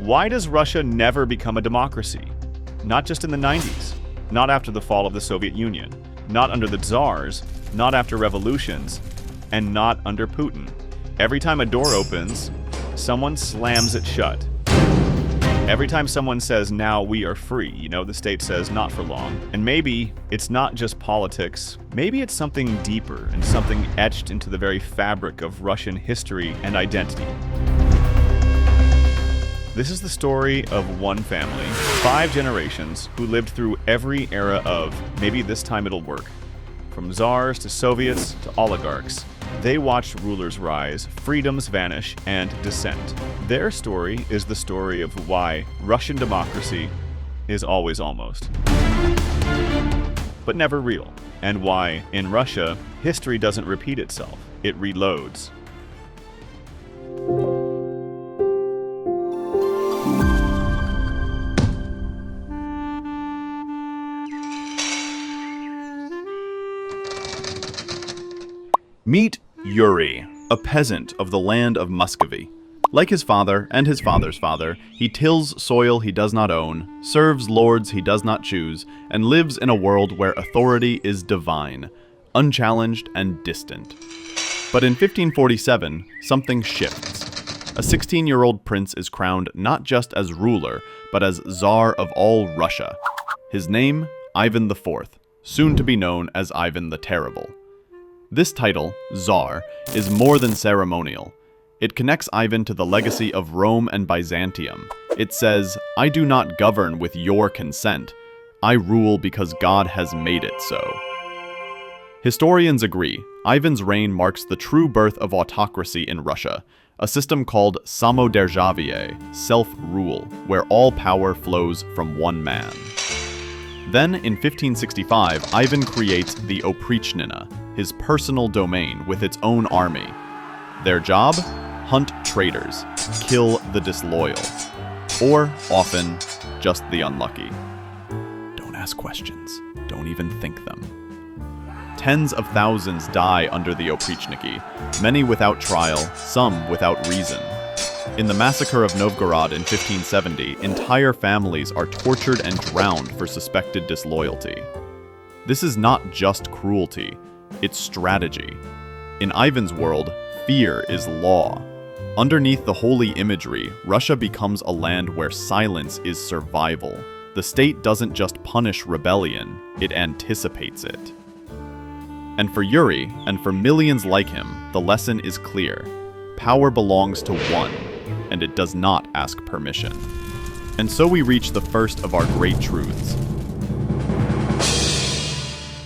Why does Russia never become a democracy? Not just in the 90s, not after the fall of the Soviet Union, not under the Tsars, not after revolutions, and not under Putin. Every time a door opens, someone slams it shut. Every time someone says, now we are free, the state says, not for long. And maybe it's not just politics. Maybe it's something deeper and something etched into the very fabric of Russian history and identity. This is the story of one family, 5 generations, who lived through every era of, maybe this time it'll work. From Tsars to Soviets to oligarchs. They watched rulers rise, freedoms vanish, and dissent. Their story is the story of why Russian democracy is always almost, but never real, and why, in Russia, history doesn't repeat itself, it reloads. Meet Yuri, a peasant of the land of Muscovy. Like his father and his father's father, he tills soil he does not own, serves lords he does not choose, and lives in a world where authority is divine, unchallenged and distant. But in 1547, something shifts. A 16-year-old prince is crowned not just as ruler, but as Tsar of all Russia. His name, Ivan IV, soon to be known as Ivan the Terrible. This title, Tsar, is more than ceremonial. It connects Ivan to the legacy of Rome and Byzantium. It says, I do not govern with your consent. I rule because God has made it so. Historians agree, Ivan's reign marks the true birth of autocracy in Russia, a system called samoderzhavie, self-rule, where all power flows from one man. Then, in 1565, Ivan creates the Oprichnina, his personal domain with its own army. Their job? Hunt traitors, kill the disloyal, or, often, just the unlucky. Don't ask questions. Don't even think them. Tens of thousands die under the Oprichniki, many without trial, some without reason. In the massacre of Novgorod in 1570, entire families are tortured and drowned for suspected disloyalty. This is not just cruelty, it's strategy. In Ivan's world, fear is law. Underneath the holy imagery, Russia becomes a land where silence is survival. The state doesn't just punish rebellion, it anticipates it. And for Yuri, and for millions like him, the lesson is clear. Power belongs to one, and it does not ask permission. And so we reach the first of our great truths.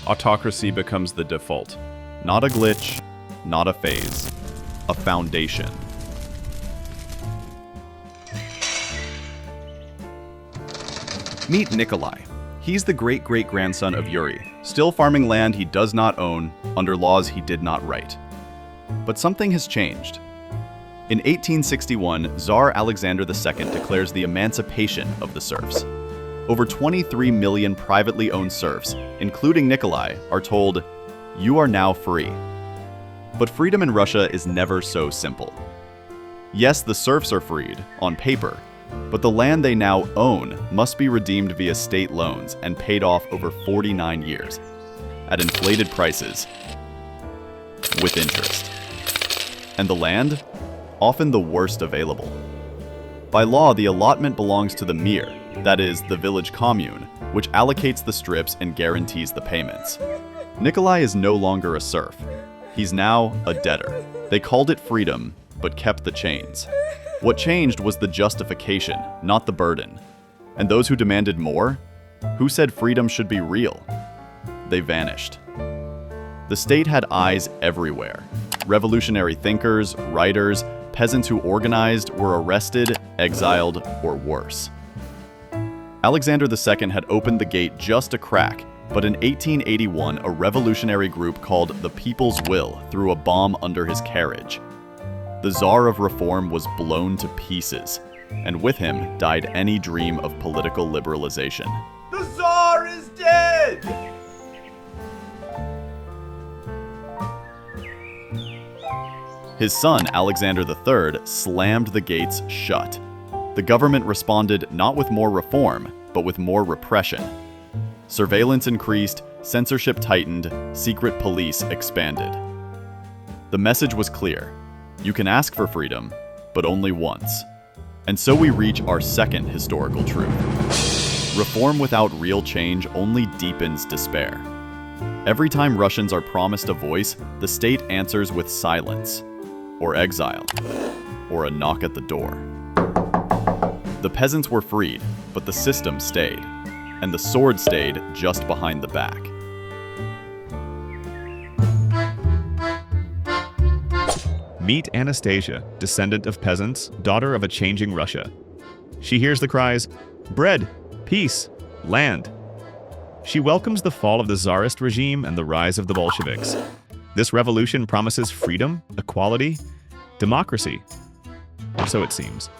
Autocracy becomes the default. Not a glitch, not a phase, a foundation. Meet Nikolai. He's the great-great-grandson of Yuri, still farming land he does not own, under laws he did not write. But something has changed. In 1861, Tsar Alexander II declares the emancipation of the serfs. Over 23 million privately owned serfs, including Nikolai, are told, you are now free. But freedom in Russia is never so simple. Yes, the serfs are freed, on paper, but the land they now own must be redeemed via state loans and paid off over 49 years, at inflated prices, with interest. And the land? Often the worst available. By law, the allotment belongs to the mir, that is, the village commune, which allocates the strips and guarantees the payments. Nikolai is no longer a serf. He's now a debtor. They called it freedom, but kept the chains. What changed was the justification, not the burden. And those who demanded more? Who said freedom should be real? They vanished. The state had eyes everywhere. Revolutionary thinkers, writers, peasants who organized were arrested, exiled, or worse. Alexander II had opened the gate just a crack, but in 1881, a revolutionary group called the People's Will threw a bomb under his carriage. The Tsar of Reform was blown to pieces, and with him died any dream of political liberalization. The Tsar is dead! His son, Alexander III, slammed the gates shut. The government responded not with more reform, but with more repression. Surveillance increased, censorship tightened, secret police expanded. The message was clear. You can ask for freedom, but only once. And so we reach our second historical truth. Reform without real change only deepens despair. Every time Russians are promised a voice, the state answers with silence, or exile, or a knock at the door. The peasants were freed, but the system stayed, and the sword stayed just behind the back. Meet Anastasia, descendant of peasants, daughter of a changing Russia. She hears the cries, "Bread, peace, land." She welcomes the fall of the Tsarist regime and the rise of the Bolsheviks. This revolution promises freedom, equality, democracy. Or so it seems.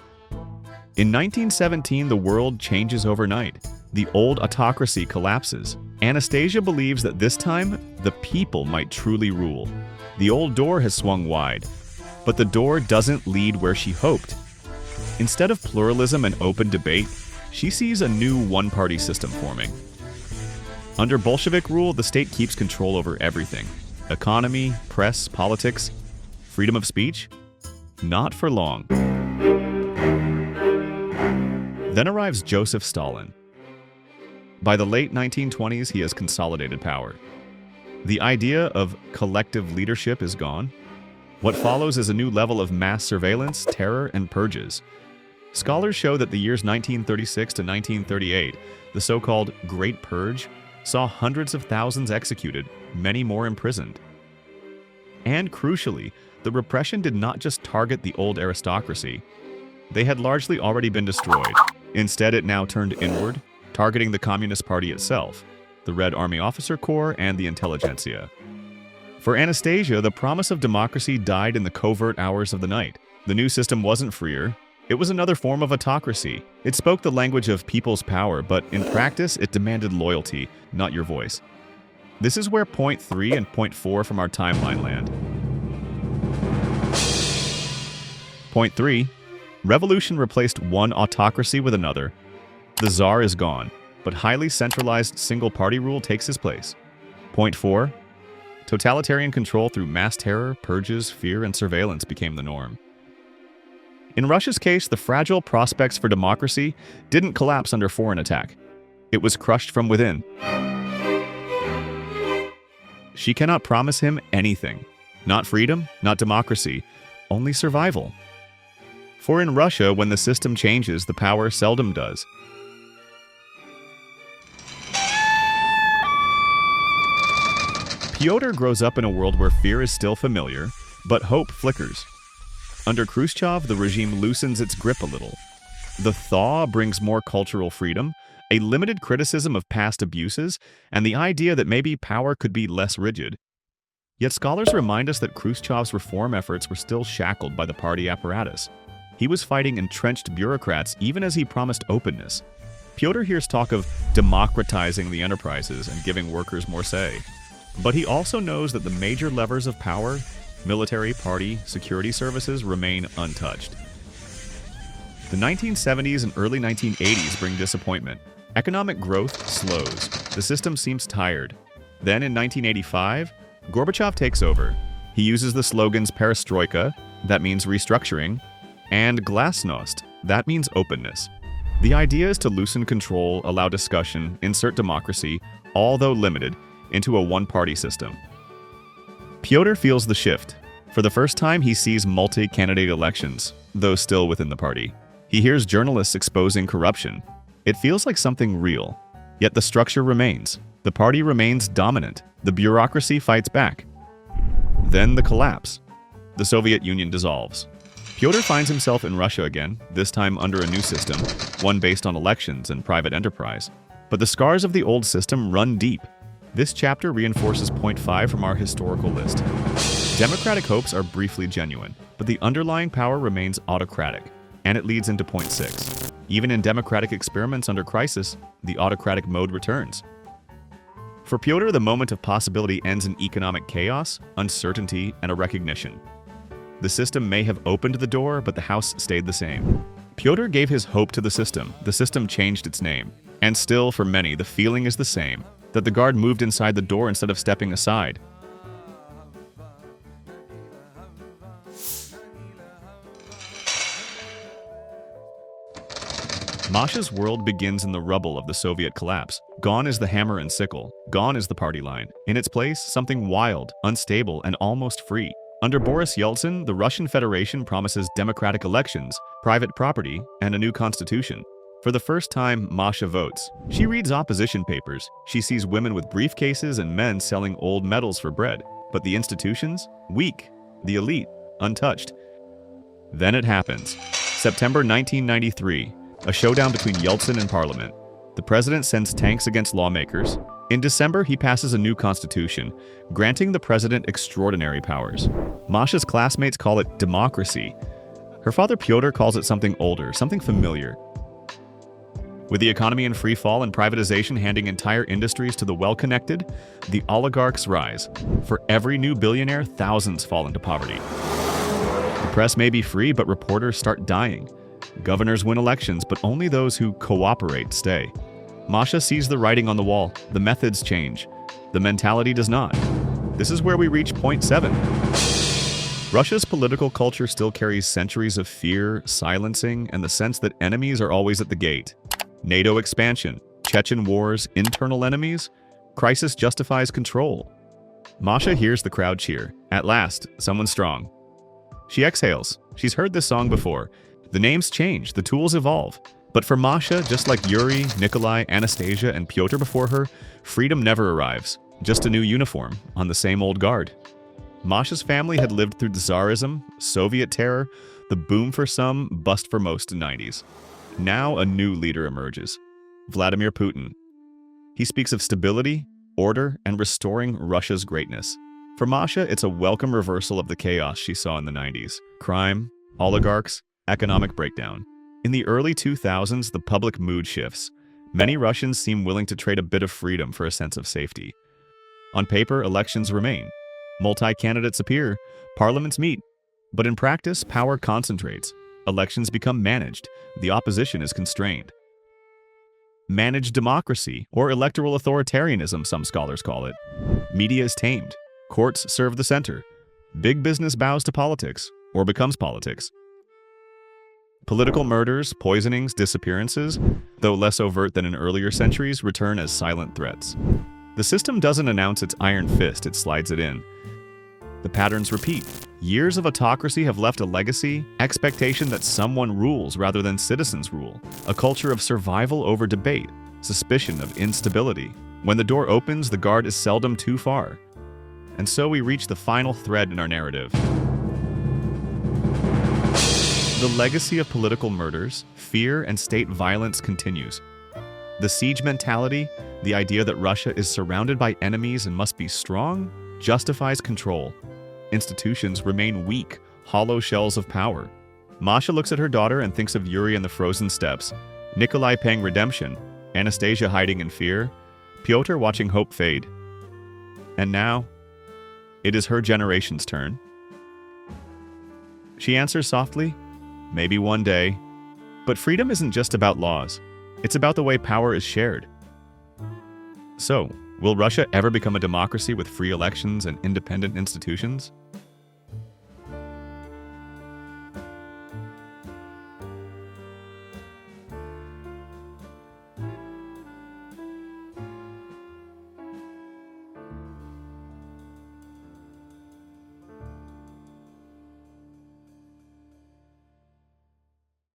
In 1917, the world changes overnight. The old autocracy collapses. Anastasia believes that this time, the people might truly rule. The old door has swung wide, but the door doesn't lead where she hoped. Instead of pluralism and open debate, she sees a new one-party system forming. Under Bolshevik rule, the state keeps control over everything. Economy, press, politics, freedom of speech? Not for long. Then arrives Joseph Stalin. By the late 1920s, he has consolidated power. The idea of collective leadership is gone. What follows is a new level of mass surveillance, terror, and purges. Scholars show that the years 1936 to 1938, the so-called Great Purge, saw hundreds of thousands executed, many more imprisoned. And crucially, the repression did not just target the old aristocracy. They had largely already been destroyed. Instead, it now turned inward, targeting the Communist Party itself, the Red Army Officer Corps, and the intelligentsia. For Anastasia, the promise of democracy died in the covert hours of the night. The new system wasn't freer. It was another form of autocracy. It spoke the language of people's power, but in practice, it demanded loyalty, not your voice. This is where point 3 and point 4 from our timeline land. Point 3. Revolution replaced one autocracy with another. The Tsar is gone, but highly centralized single-party rule takes his place. Point 4. Totalitarian control through mass terror, purges, fear, and surveillance became the norm. In Russia's case, the fragile prospects for democracy didn't collapse under foreign attack. It was crushed from within. She cannot promise him anything. Not freedom, not democracy, only survival. For in Russia, when the system changes, the power seldom does. Pyotr grows up in a world where fear is still familiar, but hope flickers. Under Khrushchev, the regime loosens its grip a little. The thaw brings more cultural freedom, a limited criticism of past abuses, and the idea that maybe power could be less rigid. Yet scholars remind us that Khrushchev's reform efforts were still shackled by the party apparatus. He was fighting entrenched bureaucrats even as he promised openness. Pyotr hears talk of democratizing the enterprises and giving workers more say. But he also knows that the major levers of power, military, party, security services, remain untouched. The 1970s and early 1980s bring disappointment. Economic growth slows. The system seems tired. Then in 1985, Gorbachev takes over. He uses the slogans perestroika, that means restructuring, and glasnost, that means openness. The idea is to loosen control, allow discussion, insert democracy, all though limited, into a one-party system. Pyotr feels the shift. For the first time, he sees multi-candidate elections, though still within the party. He hears journalists exposing corruption. It feels like something real. Yet the structure remains. The party remains dominant. The bureaucracy fights back. Then the collapse. The Soviet Union dissolves. Pyotr finds himself in Russia again, this time under a new system, one based on elections and private enterprise. But the scars of the old system run deep. This chapter reinforces point 5 from our historical list. Democratic hopes are briefly genuine, but the underlying power remains autocratic, and it leads into point 6. Even in democratic experiments under crisis, the autocratic mode returns. For Pyotr, the moment of possibility ends in economic chaos, uncertainty, and a recognition. The system may have opened the door, but the house stayed the same. Pyotr gave his hope to the system. The system changed its name. And still, for many, the feeling is the same, that the guard moved inside the door instead of stepping aside. Masha's world begins in the rubble of the Soviet collapse. Gone is the hammer and sickle. Gone is the party line. In its place, something wild, unstable, and almost free. Under Boris Yeltsin, the Russian Federation promises democratic elections, private property, and a new constitution. For the first time, Masha votes. She reads opposition papers. She sees women with briefcases and men selling old medals for bread. But the institutions? Weak. The elite? Untouched. Then it happens. September 1993. A showdown between Yeltsin and Parliament. The president sends tanks against lawmakers. In December, he passes a new constitution, granting the president extraordinary powers. Masha's classmates call it democracy. Her father Pyotr calls it something older, something familiar. With the economy in free fall and privatization handing entire industries to the well-connected, the oligarchs rise. For every new billionaire, thousands fall into poverty. The press may be free, but reporters start dying. Governors win elections, but only those who cooperate stay. Masha sees the writing on the wall. The methods change. The mentality does not. This is where we reach point 7. Russia's political culture still carries centuries of fear, silencing, and the sense that enemies are always at the gate. NATO expansion, Chechen wars, internal enemies. Crisis justifies control. Masha hears the crowd cheer. At last, someone strong. She exhales. She's heard this song before. The names change, the tools evolve. But for Masha, just like Yuri, Nikolai, Anastasia, and Pyotr before her, freedom never arrives. Just a new uniform on the same old guard. Masha's family had lived through Tsarism, Soviet terror, the boom for some, bust for most in the 90s. Now a new leader emerges. Vladimir Putin. He speaks of stability, order, and restoring Russia's greatness. For Masha, it's a welcome reversal of the chaos she saw in the 90s. Crime, oligarchs, economic breakdown. In the early 2000s, the public mood shifts. Many Russians seem willing to trade a bit of freedom for a sense of safety. On paper, elections remain. Multi-candidates appear, parliaments meet. But in practice, power concentrates. Elections become managed. The opposition is constrained. Managed democracy, or electoral authoritarianism, some scholars call it. Media is tamed. Courts serve the center. Big business bows to politics, or becomes politics. Political murders, poisonings, disappearances, though less overt than in earlier centuries, return as silent threats. The system doesn't announce its iron fist, it slides it in. The patterns repeat. Years of autocracy have left a legacy, expectation that someone rules rather than citizens rule, a culture of survival over debate, suspicion of instability. When the door opens, the guard is seldom too far. And so we reach the final thread in our narrative. The legacy of political murders, fear, and state violence continues. The siege mentality, the idea that Russia is surrounded by enemies and must be strong, justifies control. Institutions remain weak, hollow shells of power. Masha looks at her daughter and thinks of Yuri and the frozen steppes, Nikolai paying redemption, Anastasia hiding in fear, Pyotr watching hope fade. And now, it is her generation's turn. She answers softly, maybe one day. But freedom isn't just about laws. It's about the way power is shared. So, will Russia ever become a democracy with free elections and independent institutions?